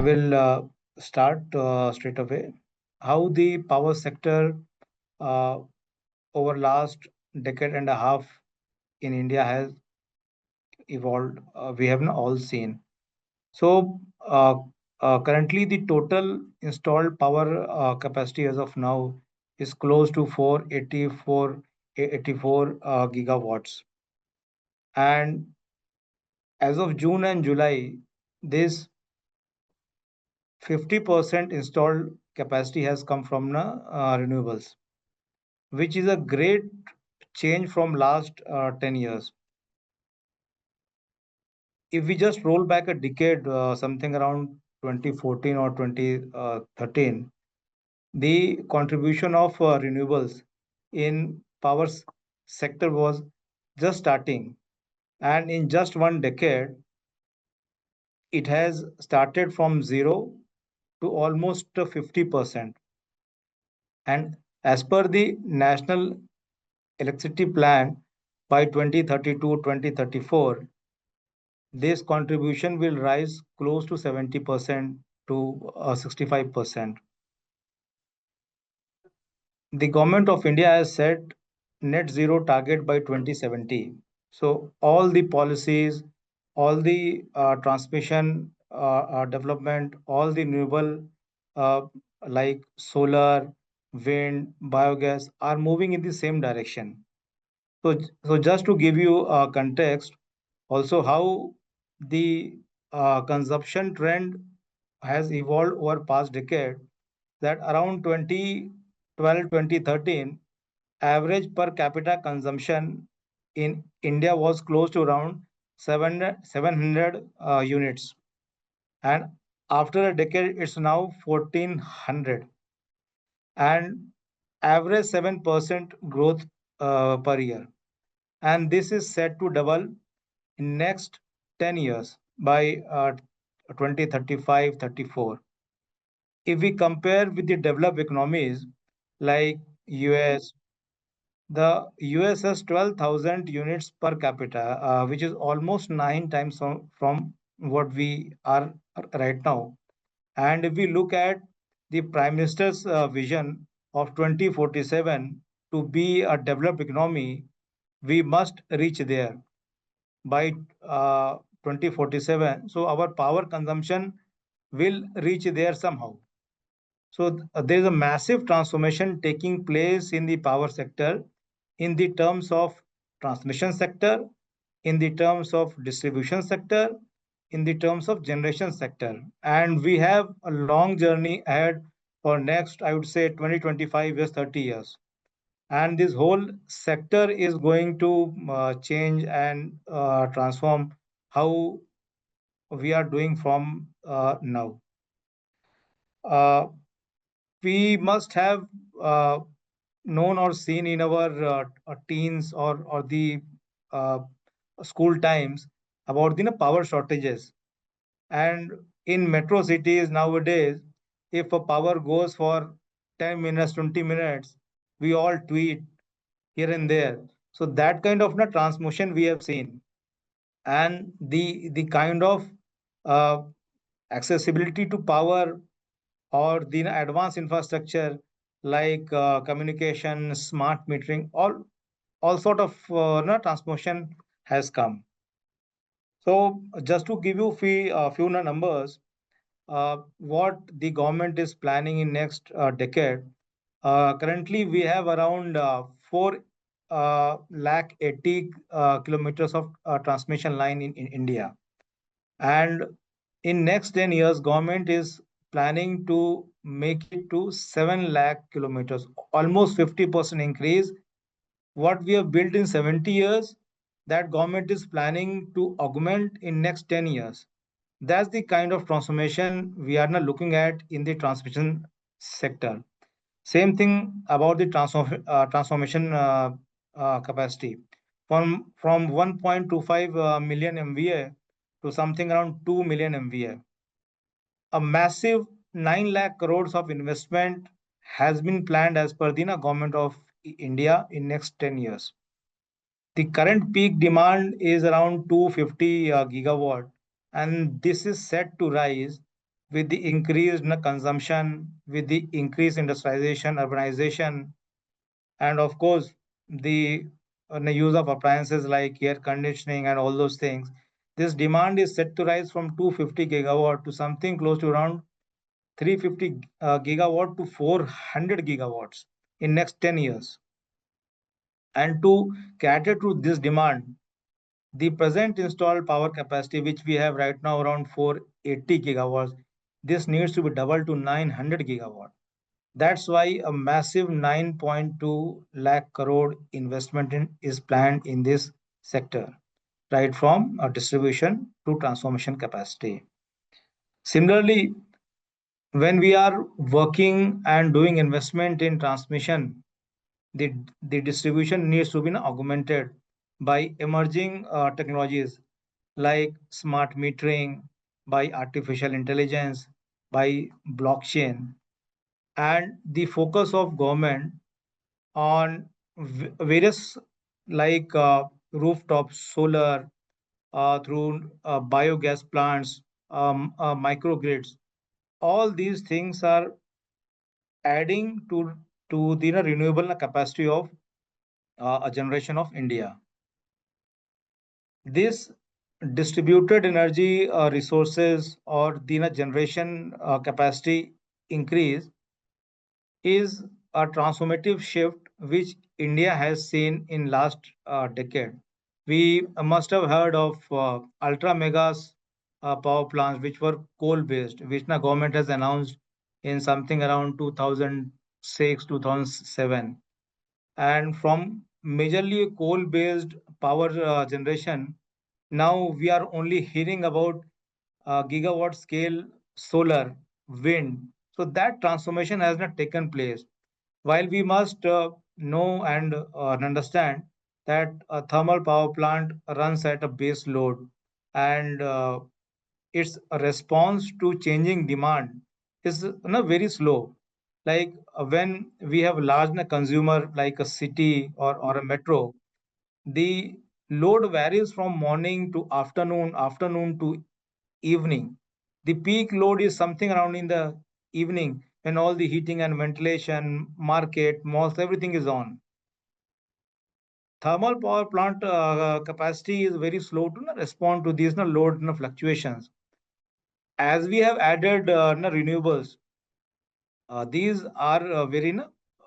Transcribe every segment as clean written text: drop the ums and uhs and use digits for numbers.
will start straight away. How the power sector uh, over last decade and a half in India has evolved, we have not all seen. So currently, the total installed power capacity as of now is close to 484 gigawatts. And as of June and July, this 50% installed capacity has come from the renewables, which is a great change from last 10 years. If we just roll back a decade, something around 2014 or 2013, the contribution of renewables in power sector was just starting, and in just one decade it has started from zero to almost 50%. And as per the national electricity plan, by 2032-2034, this contribution will rise close to 70% to 65%. The government of India has set net zero target by 2070. So all the policies, all the transmission development, all the renewable uh, like solar, wind, biogas are moving in the same direction. So just to give you context, also how the consumption trend has evolved over past decade, that around 2012, 2013, average per capita consumption in India was close to around 700 units. And after a decade, it's now 1400. And average 7% growth per year. And this is set to double in next 10 years by 2035, 34. If we compare with the developed economies like US, the US has 12,000 units per capita, which is almost 9 times from what we are right now. And if we look at the Prime Minister's vision of 2047 to be a developed economy, we must reach there by 2047. So our power consumption will reach there somehow. So there is a massive transformation taking place in the power sector in the terms of transmission sector, in the terms of distribution sector, in the terms of generation sector. And we have a long journey ahead for next, I would say, 20, 25 years, 30 years. And this whole sector is going to change and transform how we are doing from now. Uh, we must have known or seen in our teens or the uh, school times about the power shortages. And in metro cities nowadays, if a power goes for 10 minutes, 20 minutes, we all tweet here and there. So that kind of transmotion we have seen, and the kind of uh, accessibility to power or the advanced infrastructure like communication, smart metering, all sort of transmotion has come. So just to give you few numbers, what the government is planning in next decade. Currently, we have around 4 lakh 80 kilometers of transmission line in India. And in next 10 years, government is planning to make it to 7 lakh kilometers, almost 50% increase. What we have built in 70 years, that government is planning to augment in next 10 years. That's the kind of transformation we are now looking at in the transmission sector. Same thing about the transformation capacity from 1.25 million MVA to something around 2 million MVA. A massive 9 lakh crores of investment has been planned as per the government of India in next 10 years. The current peak demand is around 250 gigawatt, and this is set to rise with the increased consumption, with the increased industrialization, urbanization, and of course the use of appliances like air conditioning and all those things, this demand is set to rise from 250 gigawatt to something close to around 350 gigawatt to 400 gigawatts in next 10 years. And to cater to this demand, the present installed power capacity, which we have right now around 480 gigawatts, this needs to be doubled to 900 gigawatt. That's why a massive 9.2 lakh crore investment is planned in this sector, right from distribution to transformation capacity. Similarly, when we are working and doing investment in transmission, the distribution needs to be augmented by emerging technologies like smart metering, by artificial intelligence, by blockchain, and the focus of government on various like rooftop solar through biogas plants, microgrids. All these things are adding to the renewable capacity of a generation of India. This distributed energy resources or the generation capacity increase is a transformative shift which India has seen in last decade. We must have heard of ultra megas power plants which were coal based, which the government has announced in something around 2006 2007. And from majorly coal based power generation, now we are only hearing about gigawatt scale solar, wind. So that transformation has not taken place. While we must know and understand that a thermal power plant runs at a base load, and its response to changing demand is very slow. Like when we have large consumer like a city or a metro, the load varies from morning to afternoon, afternoon to evening. The peak load is something around in the evening when all the heating and ventilation, market, malls, everything is on. Thermal power plant capacity is very slow to respond to these load fluctuations. As we have added renewables, these are very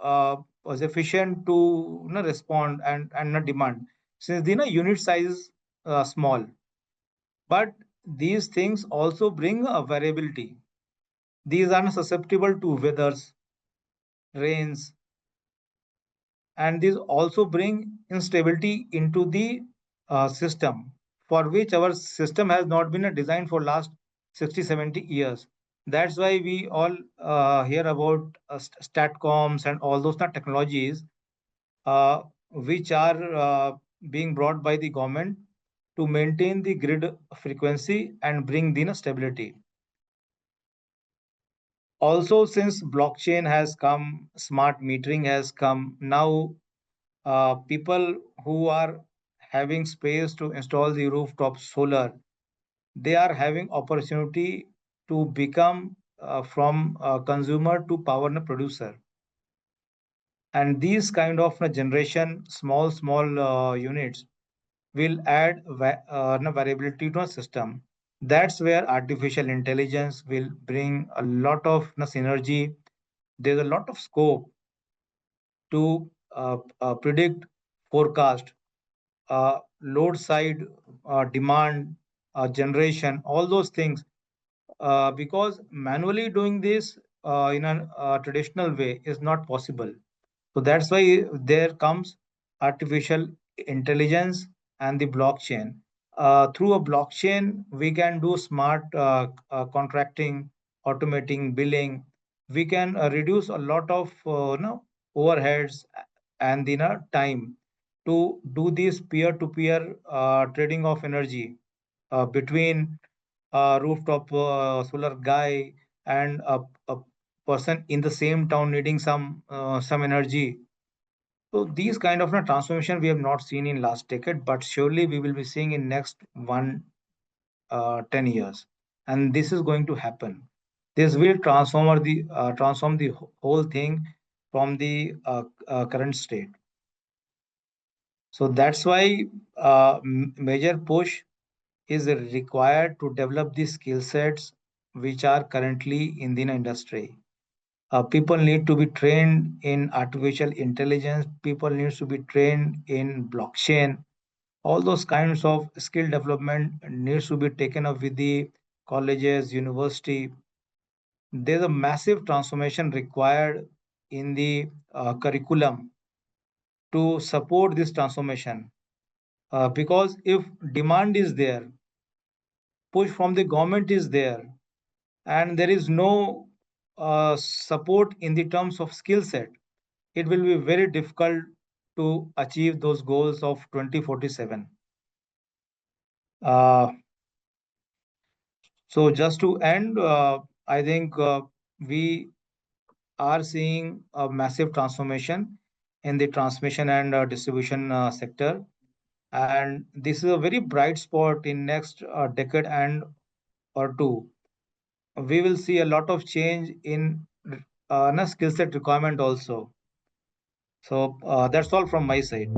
was efficient to respond and demand since the unit size is small. But these things also bring a variability. These are susceptible to weathers, rains, and these also bring instability into the system, for which our system has not been designed for last 60 70 years. That's why we all hear about statcoms and all those technologies uh, which are being brought by the government to maintain the grid frequency and bring the stability. Also, since blockchain has come, smart metering has come, now people who are having space to install the rooftop solar, they are having opportunity to become from consumer to power producer. And these kind of generation, small units will add variability to a system. That's where artificial intelligence will bring a lot of synergy. There's a lot of scope to predict, forecast, load side, demand, generation, all those things. Because manually doing this in a traditional way is not possible. So that's why there comes artificial intelligence and the blockchain. Through a blockchain, we can do smart contracting, automating billing. We can reduce a lot of overheads and time to do this peer-to-peer trading of energy between a rooftop solar guy and a person in the same town needing some energy. So these kind of transformation we have not seen in last decade, but surely we will be seeing in next 10 years, and this is going to happen. This will transform the whole thing from the current state. So that's why major push is required to develop the skill sets which are currently in the industry. People need to be trained in artificial intelligence. People need to be trained in blockchain. All those kinds of skill development needs to be taken up with the colleges, university. There's a massive transformation required in the curriculum to support this transformation. Because if demand is there, push from the government is there, and there is no support in the terms of skill set, it will be very difficult to achieve those goals of 2047. Uh, so just to end, I think we are seeing a massive transformation in the transmission and distribution sector, and this is a very bright spot in next decade and or two. We will see a lot of change in skill set requirement also. So that's all from my side.